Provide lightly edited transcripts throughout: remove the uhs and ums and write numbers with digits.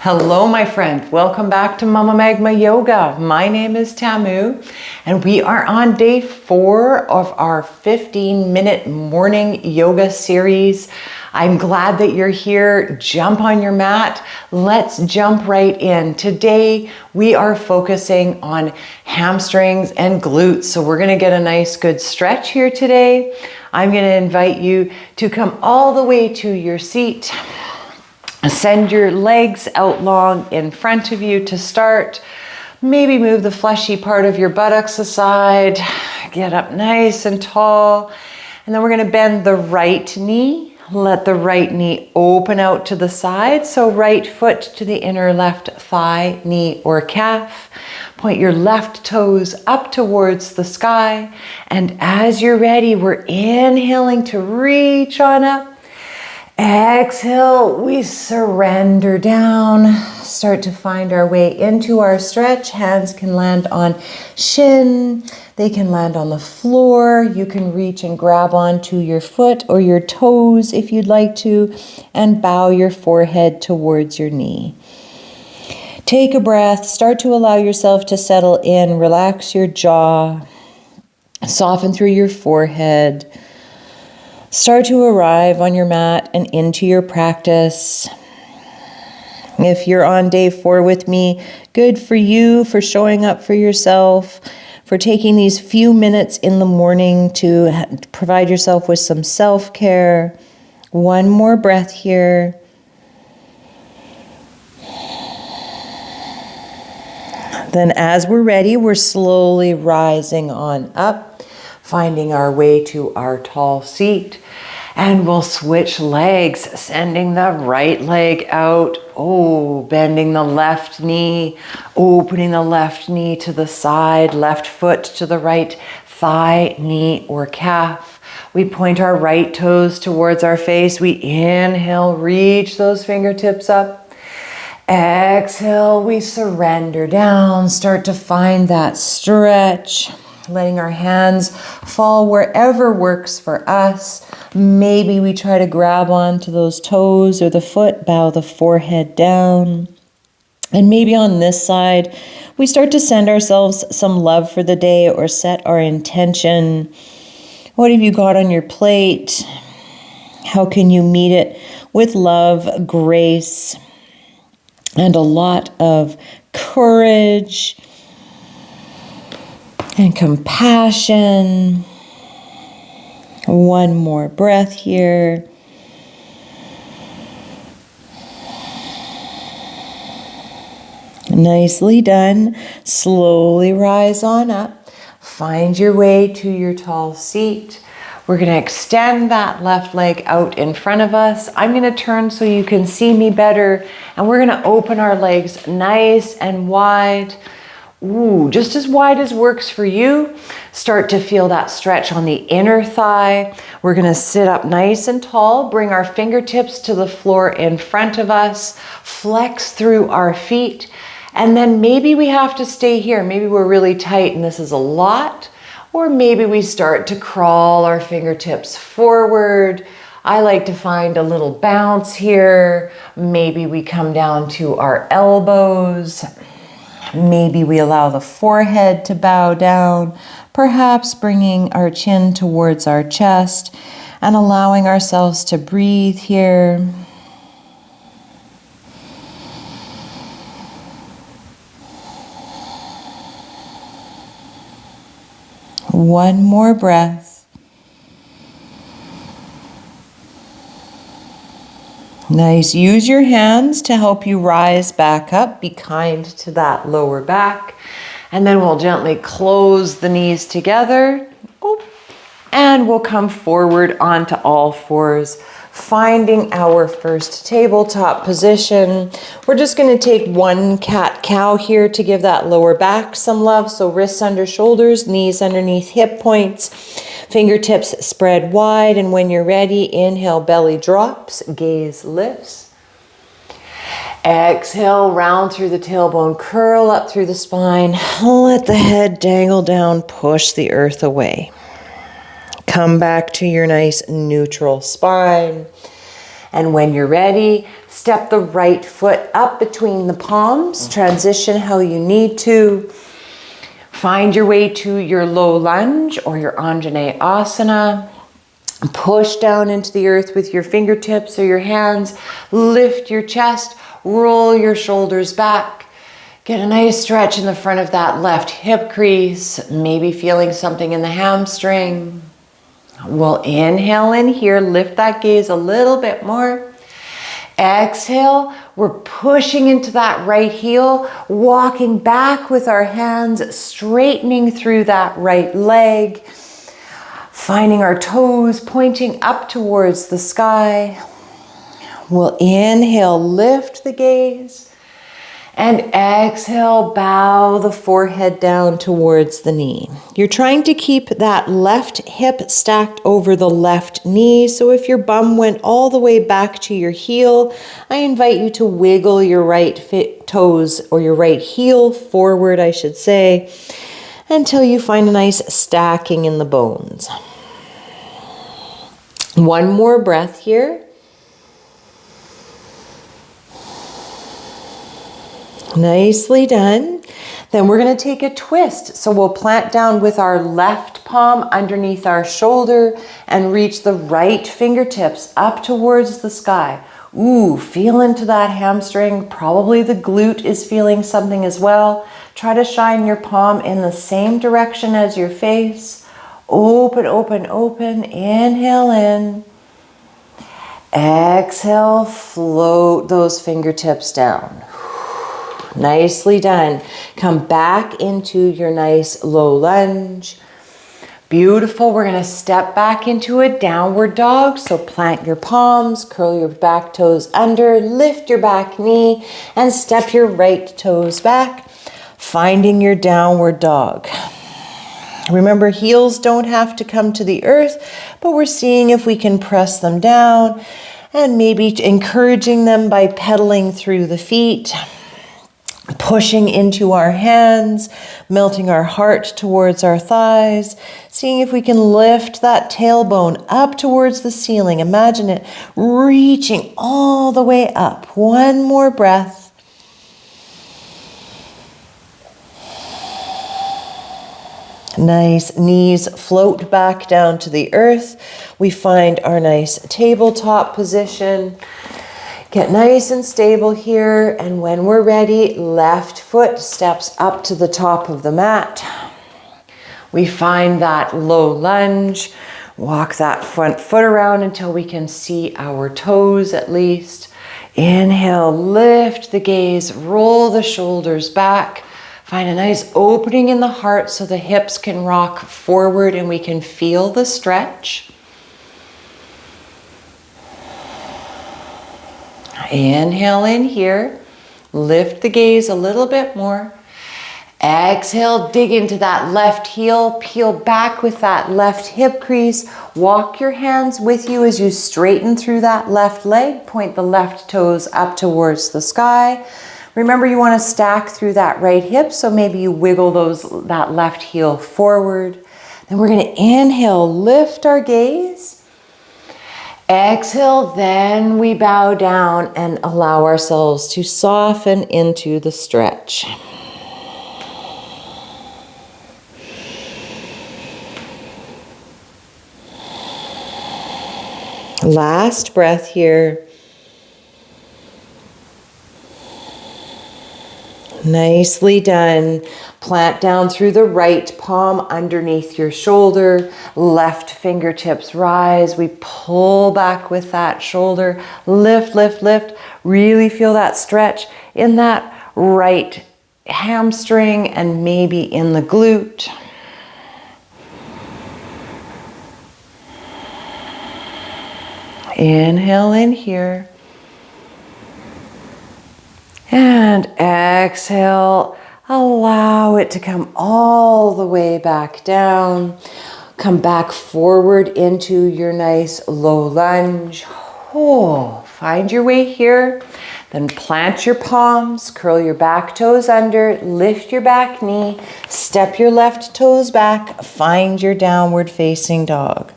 Hello, my friend. Welcome back to Mama Magma Yoga. My name is Tamu, and we are on day 4 of our 15-minute morning yoga series. I'm glad that you're here. Jump on your mat. Let's jump right in. Today, we are focusing on hamstrings and glutes. So we're going to get a nice good stretch here today. I'm going to invite you to come all the way to your seat. Send your legs out long in front of you to start. Maybe move the fleshy part of your buttocks aside. Get up nice and tall. And then we're going to bend the right knee. Let the right knee open out to the side. So right foot to the inner left thigh, knee, or calf. Point your left toes up towards the sky. And as you're ready, we're inhaling to reach on up. Exhale, we surrender down. Start to find our way into our stretch. Hands can land on shin. They can land on the floor. You can reach and grab onto your foot or your toes if you'd like to, and bow your forehead towards your knee. Take a breath. Start to allow yourself to settle in. Relax your jaw. Soften through your forehead. Start to arrive on your mat and into your practice. If you're on day 4 with me, good for you for showing up for yourself, for taking these few minutes in the morning to provide yourself with some self-care. One more breath here. Then as we're ready, we're slowly rising on up, finding our way to our tall seat. And we'll switch legs, sending the right leg out. Bending the left knee, opening the left knee to the side, left foot to the right thigh, knee, or calf. We point our right toes towards our face. We inhale, reach those fingertips up. Exhale, we surrender down. Start to find that stretch. Letting our hands fall wherever works for us. Maybe we try to grab onto those toes or the foot, bow the forehead down. And maybe on this side, we start to send ourselves some love for the day or set our intention. What have you got on your plate? How can you meet it with love, grace, and a lot of courage and compassion? One more breath here. Nicely done. Slowly rise on up. Find your way to your tall seat. We're going to extend that left leg out in front of us. I'm going to turn so you can see me better. And we're going to open our legs nice and wide. Just as wide as works for you. Start to feel that stretch on the inner thigh. We're going to sit up nice and tall. Bring our fingertips to the floor in front of us. Flex through our feet. And then maybe we have to stay here. Maybe we're really tight and this is a lot. Or maybe we start to crawl our fingertips forward. I like to find a little bounce here. Maybe we come down to our elbows. Maybe we allow the forehead to bow down, perhaps bringing our chin towards our chest and allowing ourselves to breathe here. One more breath. Nice. Use your hands to help you rise back up. Be kind to that lower back. And then we'll gently close the knees together. And we'll come forward onto all fours, finding our first tabletop position. We're just going to take one cat-cow here to give that lower back some love. So wrists under shoulders, knees underneath hip points, fingertips spread wide. And when you're ready, inhale, belly drops, gaze lifts. Exhale, round through the tailbone, curl up through the spine. Let the head dangle down, push the earth away. Come back to your nice neutral spine. And when you're ready, step the right foot up between the palms. Transition how you need to. Find your way to your low lunge or your Anjane Asana. Push down into the earth with your fingertips or your hands. Lift your chest. Roll your shoulders back. Get a nice stretch in the front of that left hip crease. Maybe feeling something in the hamstring. We'll inhale in here. Lift that gaze a little bit more. Exhale. We're pushing into that right heel. Walking back with our hands. Straightening through that right leg. Finding our toes pointing up towards the sky. We'll inhale, lift the gaze, and exhale, bow the forehead down towards the knee. You're trying to keep that left hip stacked over the left knee, so if your bum went all the way back to your heel, I invite you to wiggle your right toes, or your right heel forward, I should say, until you find a nice stacking in the bones. One more breath here. Nicely done. Then we're going to take a twist. So we'll plant down with our left palm underneath our shoulder and reach the right fingertips up towards the sky. Ooh, feel into that hamstring. Probably the glute is feeling something as well. Try to shine your palm in the same direction as your face. Open, open, open. Inhale in. Exhale, float those fingertips down. Nicely done. Come back into your nice low lunge. Beautiful. We're going to step back into a downward dog. So plant your palms, curl your back toes under, lift your back knee, and step your right toes back, finding your downward dog. Remember, heels don't have to come to the earth, but we're seeing if we can press them down and maybe encouraging them by pedaling through the feet, pushing into our hands, melting our heart towards our thighs, seeing if we can lift that tailbone up towards the ceiling. Imagine it reaching all the way up. One more breath. Nice. Knees float back down to the earth. We find our nice tabletop position. Get nice and stable here. And when we're ready, left foot steps up to the top of the mat. We find that low lunge. Walk that front foot around until we can see our toes at least. Inhale, lift the gaze, roll the shoulders back. Find a nice opening in the heart so the hips can rock forward and we can feel the stretch. Inhale in here. Lift the gaze a little bit more. Exhale, dig into that left heel. Peel back with that left hip crease. Walk your hands with you as you straighten through that left leg. Point the left toes up towards the sky. Remember, you want to stack through that right hip, so maybe you wiggle that left heel forward. Then we're going to inhale, lift our gaze. Exhale, then we bow down and allow ourselves to soften into the stretch. Last breath here. Nicely done. Plant down through the right palm underneath your shoulder. Left fingertips rise. We pull back with that shoulder. Lift, lift, lift. Really feel that stretch in that right hamstring and maybe in the glute. Inhale in here. And exhale, allow it to come all the way back down. Come back forward into your nice low lunge. Oh, find your way here. Then plant your palms, curl your back toes under, lift your back knee, step your left toes back, find your downward facing dog.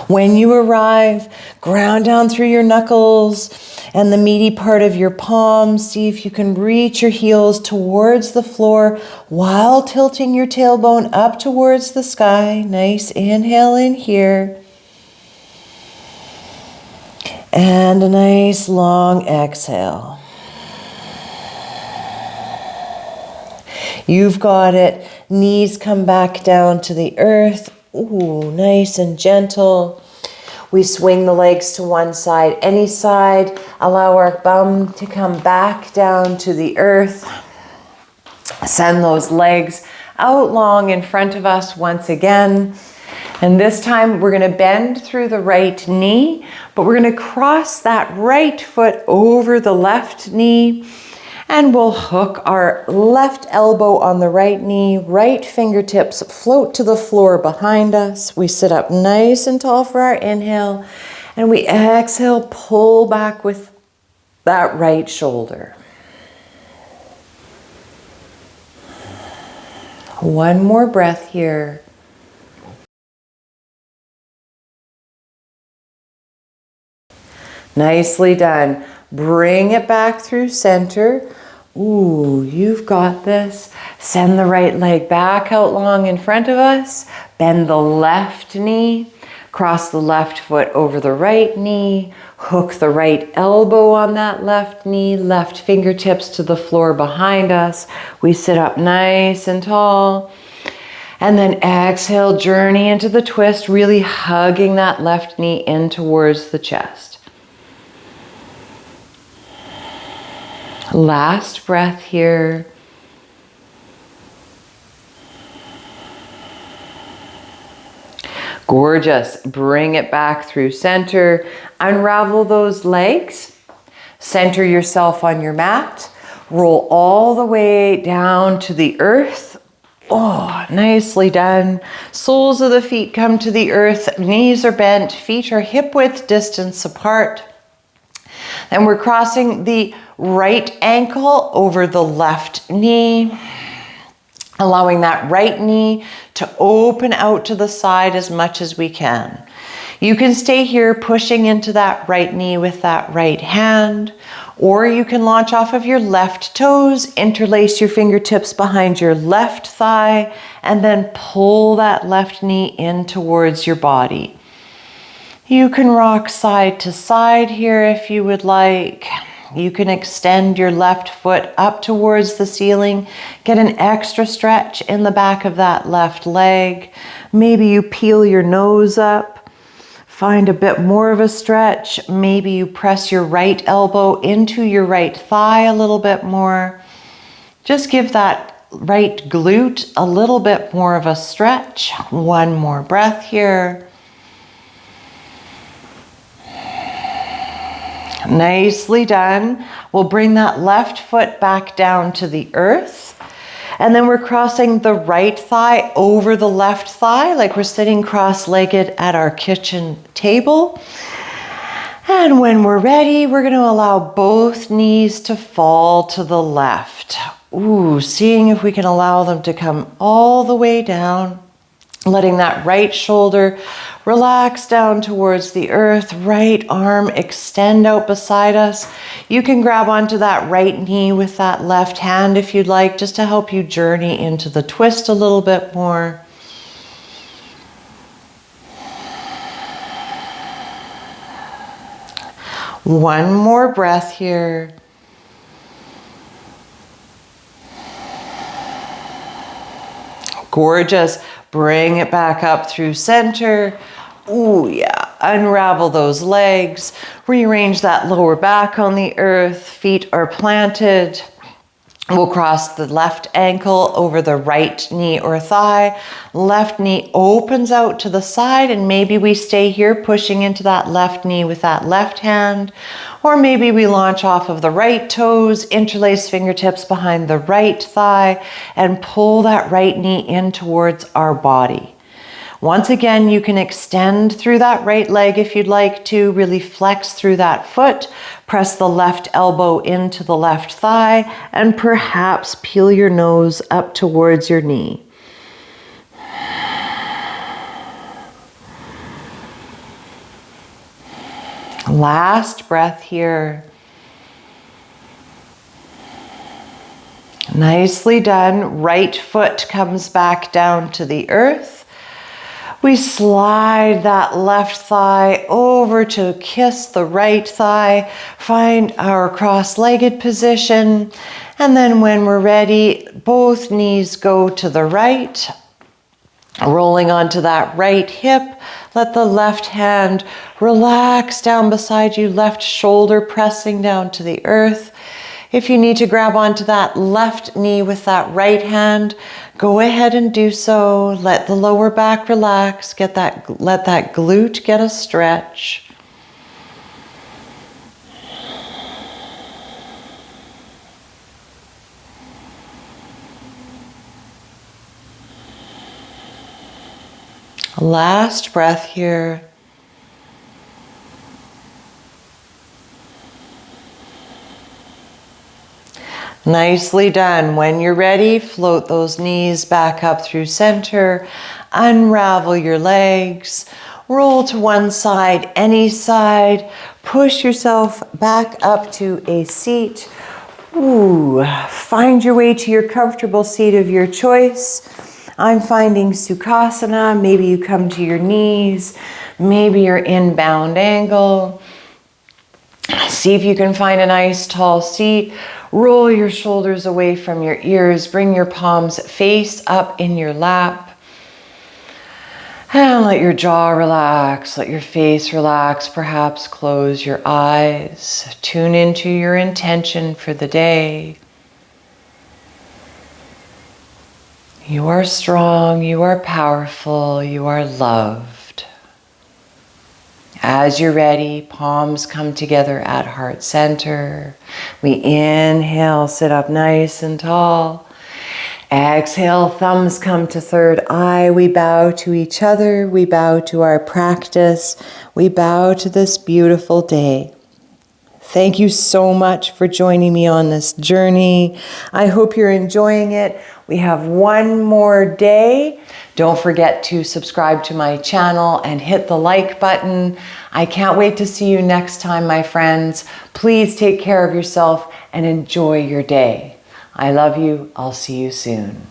When you arrive, ground down through your knuckles and the meaty part of your palms. See if you can reach your heels towards the floor while tilting your tailbone up towards the sky. Nice inhale in here. And a nice long exhale. You've got it. Knees come back down to the earth. Ooh, nice and gentle. We swing the legs to one side, any side. Allow our bum to come back down to the earth. Send those legs out long in front of us once again. And this time we're going to bend through the right knee, but we're going to cross that right foot over the left knee. And we'll hook our left elbow on the right knee, right fingertips float to the floor behind us. We sit up nice and tall for our inhale, and we exhale, pull back with that right shoulder. One more breath here. Nicely done. Bring it back through center. Ooh, you've got this. Send the right leg back out long in front of us. Bend the left knee. Cross the left foot over the right knee. Hook the right elbow on that left knee. Left fingertips to the floor behind us. We sit up nice and tall. And then exhale, journey into the twist, really hugging that left knee in towards the chest. Last breath here. Gorgeous. Bring it back through center. Unravel those legs. Center yourself on your mat. Roll all the way down to the earth. Oh, nicely done. Soles of the feet come to the earth. Knees are bent. Feet are hip width distance apart. Then we're crossing the right ankle over the left knee, allowing that right knee to open out to the side as much as we can. You can stay here pushing into that right knee with that right hand, or you can launch off of your left toes, interlace your fingertips behind your left thigh, and then pull that left knee in towards your body. You can rock side to side here if you would like. You can extend your left foot up towards the ceiling. Get an extra stretch in the back of that left leg. Maybe you peel your nose up. Find a bit more of a stretch. Maybe you press your right elbow into your right thigh a little bit more. Just give that right glute a little bit more of a stretch. One more breath here. Nicely done. We'll bring that left foot back down to the earth. And then we're crossing the right thigh over the left thigh, like we're sitting cross-legged at our kitchen table. And when we're ready, we're going to allow both knees to fall to the left. Ooh, seeing if we can allow them to come all the way down. Letting that right shoulder relax down towards the earth, right arm extend out beside us. You can grab onto that right knee with that left hand if you'd like, just to help you journey into the twist a little bit more. One more breath here. Gorgeous. Bring it back up through center. Ooh, yeah. Unravel those legs. Rearrange that lower back on the earth. Feet are planted. We'll cross the left ankle over the right knee or thigh. Left knee opens out to the side, and maybe we stay here pushing into that left knee with that left hand. Or maybe we launch off of the right toes, interlace fingertips behind the right thigh, and pull that right knee in towards our body. Once again, you can extend through that right leg if you'd like to, really flex through that foot, press the left elbow into the left thigh, and perhaps peel your nose up towards your knee. Last breath here. Nicely done. Right foot comes back down to the earth. We slide that left thigh over to kiss the right thigh. Find our cross-legged position. And then when we're ready, both knees go to the right. Rolling onto that right hip. Let the left hand relax down beside you. Left shoulder pressing down to the earth. If you need to grab onto that left knee with that right hand, go ahead and do so. Let the lower back relax. Let that glute get a stretch. Last breath here. Nicely done. When you're ready, float those knees back up through center. Unravel your legs. Roll to one side, any side. Push yourself back up to a seat. Ooh, find your way to your comfortable seat of your choice. I'm finding Sukhasana. Maybe you come to your knees. Maybe you're in bound angle. See if you can find a nice tall seat. Roll your shoulders away from your ears. Bring your palms face up in your lap. And let your jaw relax. Let your face relax. Perhaps close your eyes. Tune into your intention for the day. You are strong. You are powerful. You are loved. As you're ready, palms come together at heart center. We inhale, sit up nice and tall. Exhale, thumbs come to third eye. We bow to each other. We bow to our practice. We bow to this beautiful day. Thank you so much for joining me on this journey. I hope you're enjoying it. We have one more day. Don't forget to subscribe to my channel and hit the like button. I can't wait to see you next time, my friends. Please take care of yourself and enjoy your day. I love you. I'll see you soon.